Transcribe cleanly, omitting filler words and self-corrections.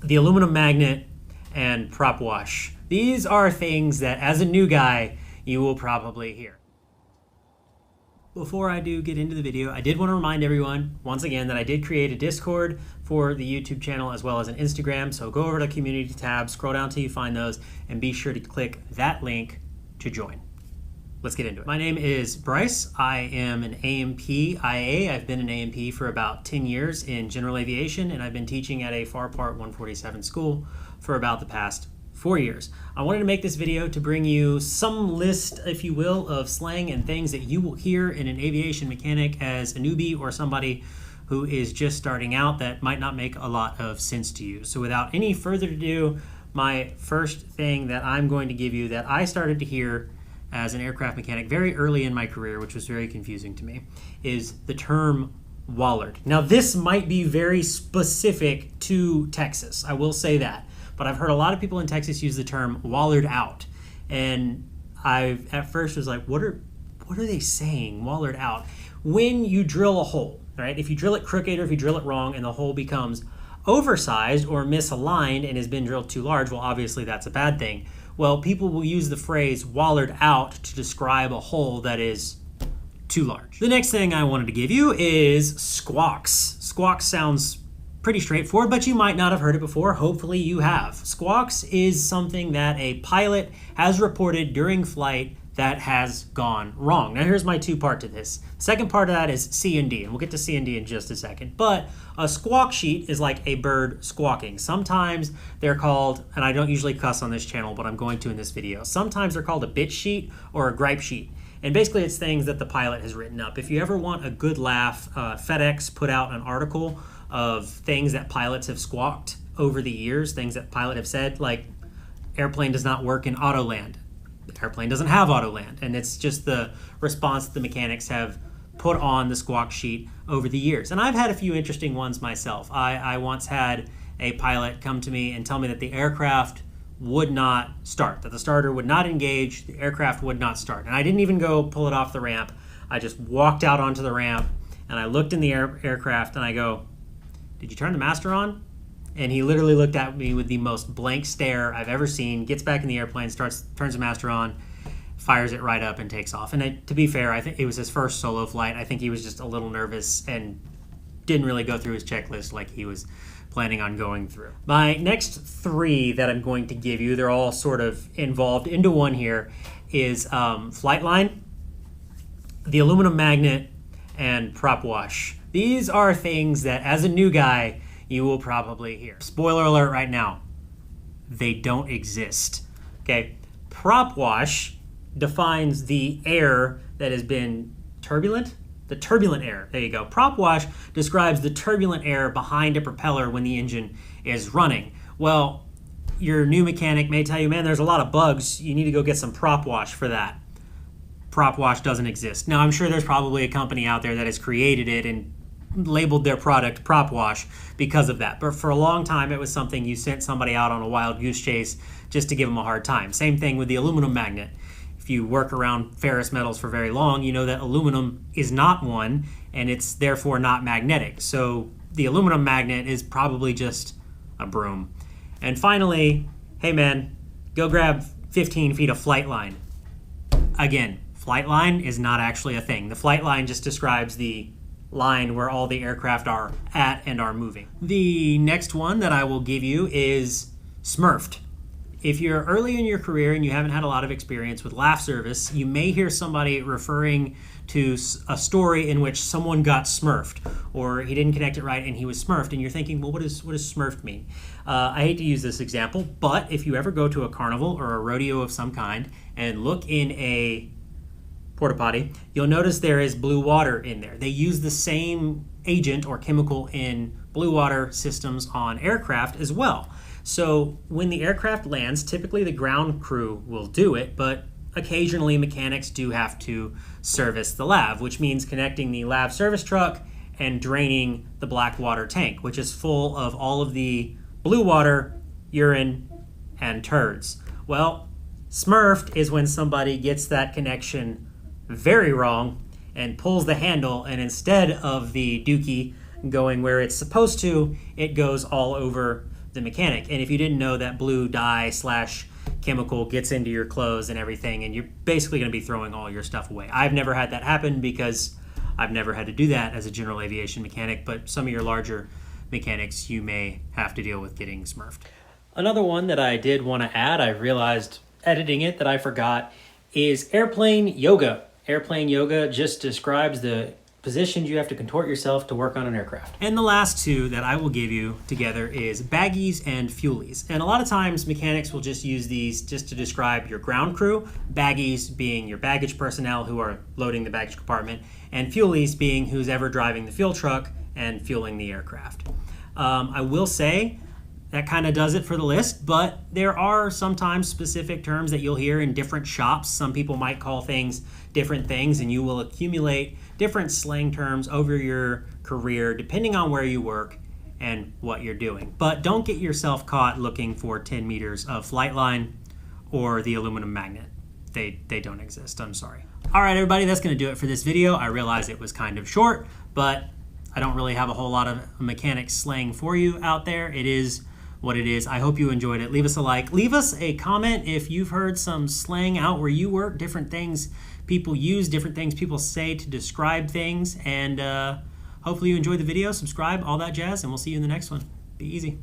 the aluminum magnet, and prop wash. These are things that as a new guy, you will probably hear. Before I do get into the video, I did want to remind everyone once again that I did create a Discord for the YouTube channel as well as an Instagram. So go over to the community tab, scroll down till you find those, and be sure to click that link to join. Let's get into it. My name is Bryce. I am an AMP IA. I've been an AMP for about 10 years in general aviation, and I've been teaching at a FAR Part 147 school for about the past 4 years. I wanted to make this video to bring you some list, if you will, of slang and things that you will hear in an aviation mechanic as a newbie or somebody who is just starting out that might not make a lot of sense to you. So without any further ado, my first thing that I'm going to give you that I started to hear as an aircraft mechanic very early in my career, which was very confusing to me, is the term wallard. Now this might be very specific to Texas, I will say that, but I've heard a lot of people in Texas use the term wallard out, and I at first was like, what are they saying, wallard out? When you drill a hole, right? If you drill it crooked or if you drill it wrong and the hole becomes oversized or misaligned and has been drilled too large, well obviously that's a bad thing. Well, people will use the phrase wallard out to describe a hole that is too large. The next thing I wanted to give you is squawks. Squawks sounds pretty straightforward, but you might not have heard it before. Hopefully you have. Squawks is something that a pilot has reported during flight that has gone wrong. Now here's my two-part to this. Second part of that is C and D, and we'll get to C and D in just a second. But a squawk sheet is like a bird squawking. Sometimes they're called, and I don't usually cuss on this channel, but I'm going to in this video. Sometimes they're called a bit sheet or a gripe sheet. And basically it's things that the pilot has written up. If you ever want a good laugh, FedEx put out an article of things that pilots have squawked over the years, things that pilot have said, like airplane does not work in autoland. The airplane doesn't have autoland, and it's just the response that the mechanics have put on the squawk sheet over the years. And I've had a few interesting ones myself. I once had a pilot come to me and tell me that the aircraft would not start, that the starter would not engage, the aircraft would not start. And I didn't even go pull it off the ramp. I just walked out onto the ramp and I looked in the aircraft and I go, "Did you turn the master on?" And he literally looked at me with the most blank stare I've ever seen, gets back in the airplane, turns the master on, fires it right up and takes off. And to be fair, I think it was his first solo flight. I think he was just a little nervous and didn't really go through his checklist like he was planning on going through. My next three that I'm going to give you, they're all sort of involved into one here, is flight line, the aluminum magnet, and prop wash. These are things that as a new guy, you will probably hear. Spoiler alert right now, they don't exist. Okay, prop wash defines the air that has been turbulent, the turbulent air, there you go. Prop wash describes the turbulent air behind a propeller when the engine is running. Well, your new mechanic may tell you, man, there's a lot of bugs, you need to go get some prop wash for that. Prop wash doesn't exist. Now, I'm sure there's probably a company out there that has created it and labeled their product prop wash because of that. But for a long time, it was something you sent somebody out on a wild goose chase just to give them a hard time. Same thing with the aluminum magnet. If you work around ferrous metals for very long, you know that aluminum is not one, and it's therefore not magnetic. So the aluminum magnet is probably just a broom. And finally, hey man, go grab 15 feet of flight line. Again, flight line is not actually a thing. The flight line just describes the line where all the aircraft are at and are moving. The next one that I will give you is smurfed. If you're early in your career and you haven't had a lot of experience with laugh service, you may hear somebody referring to a story in which someone got smurfed, or he didn't connect it right and he was smurfed, and you're thinking, well, what does smurfed mean? I hate to use this example, but if you ever go to a carnival or a rodeo of some kind and look in a porta potty, you'll notice there is blue water in there. They use the same agent or chemical in blue water systems on aircraft as well. So when the aircraft lands, typically the ground crew will do it, but occasionally mechanics do have to service the lav, which means connecting the lav service truck and draining the black water tank, which is full of all of the blue water, urine, and turds. Well, smurfed is when somebody gets that connection very wrong and pulls the handle, and instead of the dookie going where it's supposed to, it goes all over the mechanic. And if you didn't know, that blue dye slash chemical gets into your clothes and everything, and you're basically going to be throwing all your stuff away. I've never had that happen because I've never had to do that as a general aviation mechanic, but some of your larger mechanics, you may have to deal with getting smurfed. Another one that I did want to add, I realized editing it that I forgot, is airplane yoga. Airplane yoga just describes the positions you have to contort yourself to work on an aircraft. And the last two that I will give you together is baggies and fuelies. And a lot of times mechanics will just use these just to describe your ground crew, baggies being your baggage personnel who are loading the baggage compartment, and fuelies being who's ever driving the fuel truck and fueling the aircraft. I will say that kind of does it for the list, but there are sometimes specific terms that you'll hear in different shops. Some people might call things different things, and you will accumulate different slang terms over your career depending on where you work and what you're doing. But don't get yourself caught looking for 10 meters of flight line or the aluminum magnet. They don't exist, I'm sorry. All right, everybody, that's gonna do it for this video. I realize it was kind of short, but I don't really have a whole lot of mechanic slang for you out there. It is what it is. I hope you enjoyed it. Leave us a like. Leave us a comment if you've heard some slang out where you work, different things people use, different things people say to describe things. And hopefully you enjoyed the video. Subscribe, all that jazz, and we'll see you in the next one. Be easy.